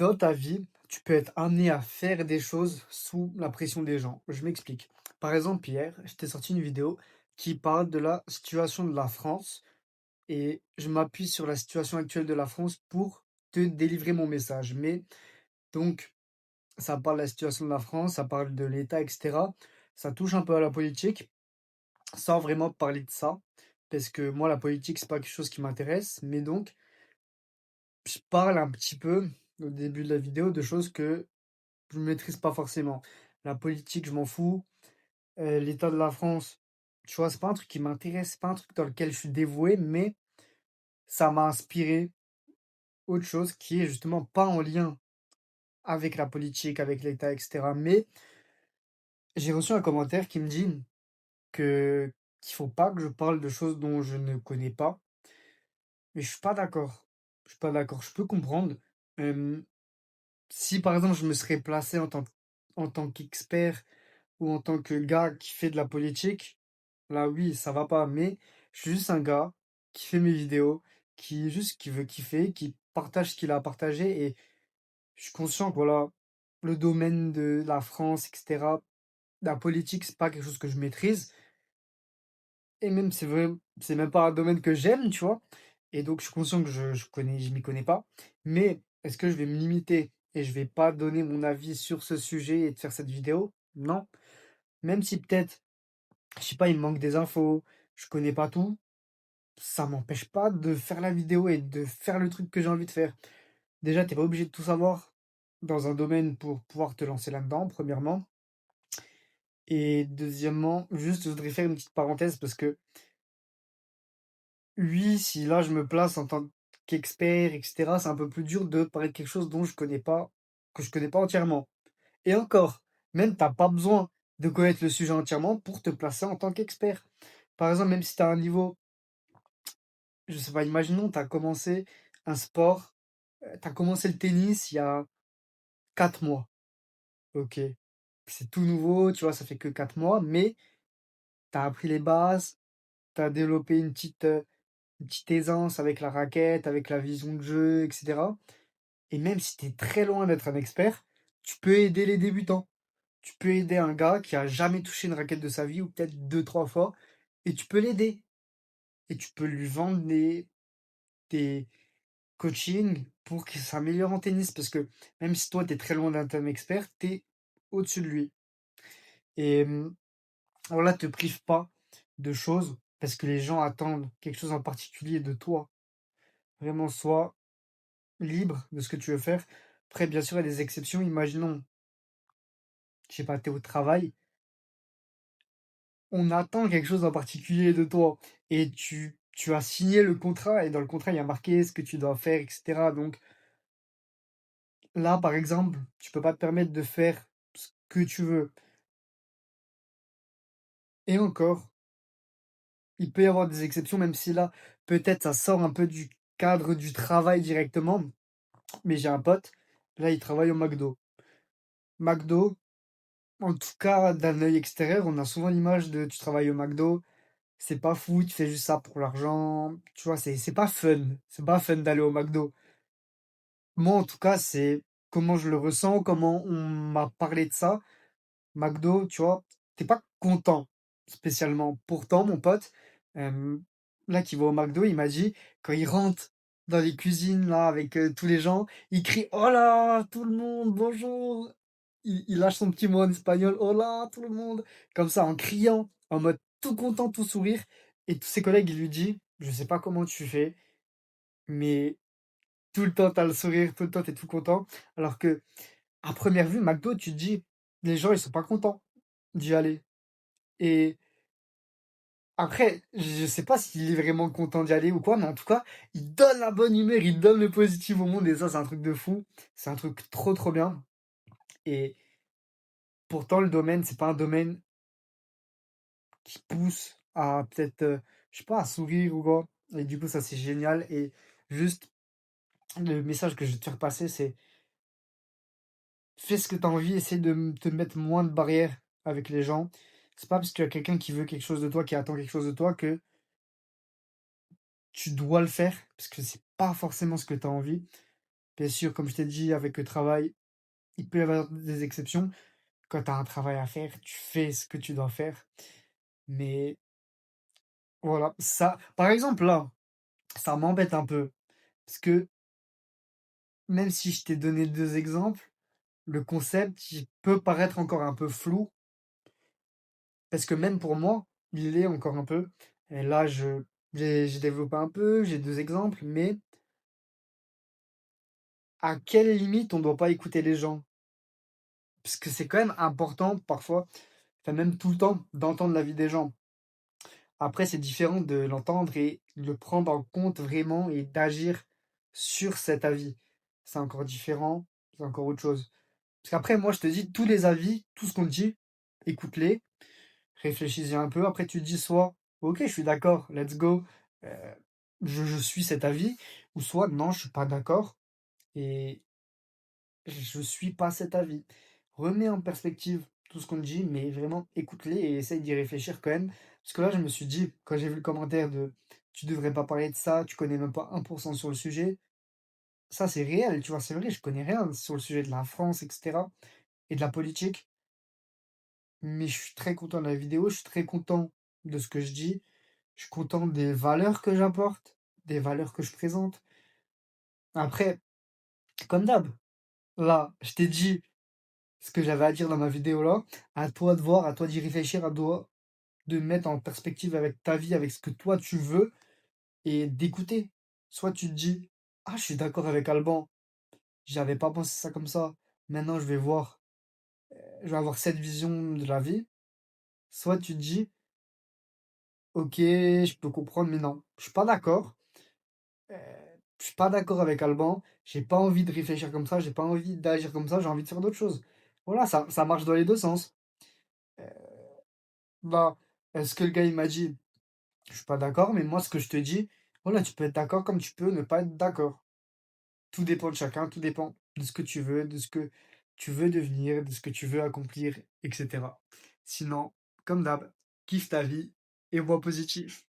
Dans ta vie, tu peux être amené à faire des choses sous la pression des gens. Je m'explique. Par exemple, hier, je t'ai sorti une vidéo qui parle de la situation de la France et je m'appuie sur la situation actuelle de la France pour te délivrer mon message. Mais donc, ça parle de la situation de la France, ça parle de l'État, etc. Ça touche un peu à la politique, sans vraiment parler de ça, parce que moi, la politique, c'est pas quelque chose qui m'intéresse. Mais donc, je parle un petit peu au début de la vidéo de choses que je ne maîtrise pas forcément. La politique, je m'en fous. L'état de la France, tu vois, c'est pas un truc qui m'intéresse, c'est pas un truc dans lequel je suis dévoué, mais ça m'a inspiré autre chose qui est justement pas en lien avec la politique, avec l'État, et cetera. Mais j'ai reçu un commentaire qui me dit que qu'il faut pas que je parle de choses dont je ne connais pas, mais je suis pas d'accord. Je suis pas d'accord. Je peux comprendre. Hem, Si par exemple je me serais placé en tant qu'expert ou en tant que gars qui fait de la politique, là oui, ça va pas. Mais je suis juste un gars qui fait mes vidéos, qui veut kiffer, qui partage ce qu'il a à partager et je suis conscient que voilà, le domaine de la France, et cetera, la politique, c'est pas quelque chose que je maîtrise et même c'est vrai, c'est même pas un domaine que j'aime, tu vois? Et donc je suis conscient que je m'y connais pas. Mais est-ce que je vais me limiter et je vais pas donner mon avis sur ce sujet et de faire cette vidéo? Non. Même si peut-être je sais pas, il me manque des infos, je connais pas tout, ça m'empêche pas de faire la vidéo et de faire le truc que j'ai envie de faire. Déjà, tu es pas obligé de tout savoir dans un domaine pour pouvoir te lancer là-dedans, premièrement. Et deuxièmement, juste, je voudrais faire une petite parenthèse parce que oui, si là je me place en tant qu'expert, et cetera, c'est un peu plus dur de parler de quelque chose dont je connais pas, que je connais pas entièrement. Et encore, même t'as pas besoin de connaître le sujet entièrement pour te placer en tant qu'expert. Par exemple, même si tu as un niveau. Je sais pas, imaginons, tu as commencé un sport, tu as commencé le tennis il y a 4 mois. OK. C'est tout nouveau, tu vois? Ça fait que 4 mois, mais tu as appris les bases, tu as développé une petite aisance avec la raquette, avec la vision de jeu, et cetera. Et même si tu es très loin d'être un expert, tu peux aider les débutants. Tu peux aider un gars qui a jamais touché une raquette de sa vie ou peut-être deux trois fois et tu peux l'aider et tu peux lui vendre des coaching pour qu'il s'améliore en tennis parce que même si toi, tu es très loin d'être un expert, tu es au-dessus de lui et alors là, te prive pas de choses parce que les gens attendent quelque chose en particulier de toi. Vraiment, sois libre de ce que tu veux faire. Après, bien sûr, il y a des exceptions. Imaginons, je sais pas, tu es au travail, on attend quelque chose en particulier de toi et tu as signé le contrat et dans le contrat, il y a marqué ce que tu dois faire et cetera. Donc là, par exemple, tu peux pas te permettre de faire ce que tu veux et encore. Il peut y avoir des exceptions, même si là, peut-être ça sort un peu du cadre du travail directement, mais j'ai un pote, là, il travaille au McDo. McDo, en tout cas, d'un œil extérieur, on a souvent l'image de tu travailles au McDo, c'est pas fou, tu fais juste ça pour l'argent, tu vois, c'est pas fun. C'est pas fun d'aller au McDo. Moi, en tout cas, c'est comment je le ressens, comment on m'a parlé de ça. McDo, tu vois, tu pas content spécialement. Pourtant, mon pote, là, qui va au McDo, il m'a dit, quand il rentre dans les cuisines, là, avec, tous les gens, il crie: «Hola, tout le monde, bonjour!» Il lâche son petit mot en espagnol: «Hola, tout le monde!» comme ça, en criant, en mode tout content, tout sourire et tous ses collègues, il lui dit: «Je sais pas comment tu fais, mais tout le temps, tu as le sourire, tout le temps, tu es tout content». Alors que à première vue, McDo, tu te dis: «Les gens, ils sont pas contents d'y aller». Et après, je sais pas s'il est vraiment content d'y aller ou quoi, mais en tout cas, il donne la bonne humeur, il donne le positif au monde et ça, c'est un truc de fou. C'est un truc trop, trop bien et pourtant, le domaine, c'est pas un domaine qui pousse à peut-être, je sais pas, à sourire ou quoi et du coup, ça, c'est génial et juste le message que je veux te faire passer, c'est: fais ce que tu as envie, essaie de te mettre moins de barrières avec les gens. C'est pas parce qu'il y a quelqu'un qui veut quelque chose de toi, qui attend quelque chose de toi que tu dois le faire, parce que c'est pas forcément ce que tu as envie. Bien sûr, comme je t'ai dit, avec le travail, il peut y avoir des exceptions. Quand tu as un travail à faire, tu fais ce que tu dois faire. Mais voilà, ça par exemple, là, ça m'embête un peu parce que même si je t'ai donné 2 exemples, le concept, il peut paraître encore un peu flou parce que même pour moi, il l'est encore un peu et là, j'ai développé un peu, j'ai 2 exemples, mais à quelle limite on ne doit pas écouter les gens? Parce que c'est quand même important parfois, enfin même tout le temps, d'entendre l'avis des gens. Après, c'est différent de l'entendre et le prendre en compte vraiment et d'agir sur cet avis. C'est encore différent, c'est encore autre chose. Parce qu'après, moi, je te dis, tous les avis, tout ce qu'on te dit, écoute-les, réfléchis-y un peu. Après, tu te dis soit, ok, je suis d'accord, let's go, euh, je suis cet avis, ou soit, non, je suis pas d'accord et je suis pas cet avis. Remets en perspective tout ce qu'on te dit, mais vraiment écoute-les et essaye d'y réfléchir quand même. Parce que là, je me suis dit, quand j'ai vu le commentaire de tu devrais pas parler de ça, tu connais même pas 1% sur le sujet, ça c'est réel, tu vois, c'est vrai, je connais rien sur le sujet de la France, etc. et de la politique, mais je suis très content de la vidéo, je suis très content de ce que je dis, je suis content des valeurs que j'apporte, des valeurs que je présente. Après, comme d'hab, là, je t'ai dit ce que j'avais à dire dans ma vidéo là, à toi de voir, à toi d'y réfléchir, à toi de mettre en perspective avec ta vie, avec ce que toi tu veux et d'écouter. Soit tu te dis: «Ah, je suis d'accord avec Alban, j'avais pas pensé ça comme ça. Maintenant je vais voir, je vais avoir cette vision de la vie». Soit tu te dis: «OK, je peux comprendre, mais non, je suis pas d'accord, heu, je suis pas d'accord avec Alban, j'ai pas envie de réfléchir comme ça, j'ai pas envie d'agir comme ça, j'ai envie de faire d'autres choses». Voilà, ça marche dans les 2 sens. Heu, bah, ce que le gars il m'a dit, je suis pas d'accord, mais moi, ce que je te dis, voilà, tu peux être d'accord comme tu peux ne pas être d'accord. Tout dépend de chacun, tout dépend de ce que tu veux, de ce que tu veux devenir, de ce que tu veux accomplir, etc. Sinon, comme d'hab, kiffe ta vie et vois positif.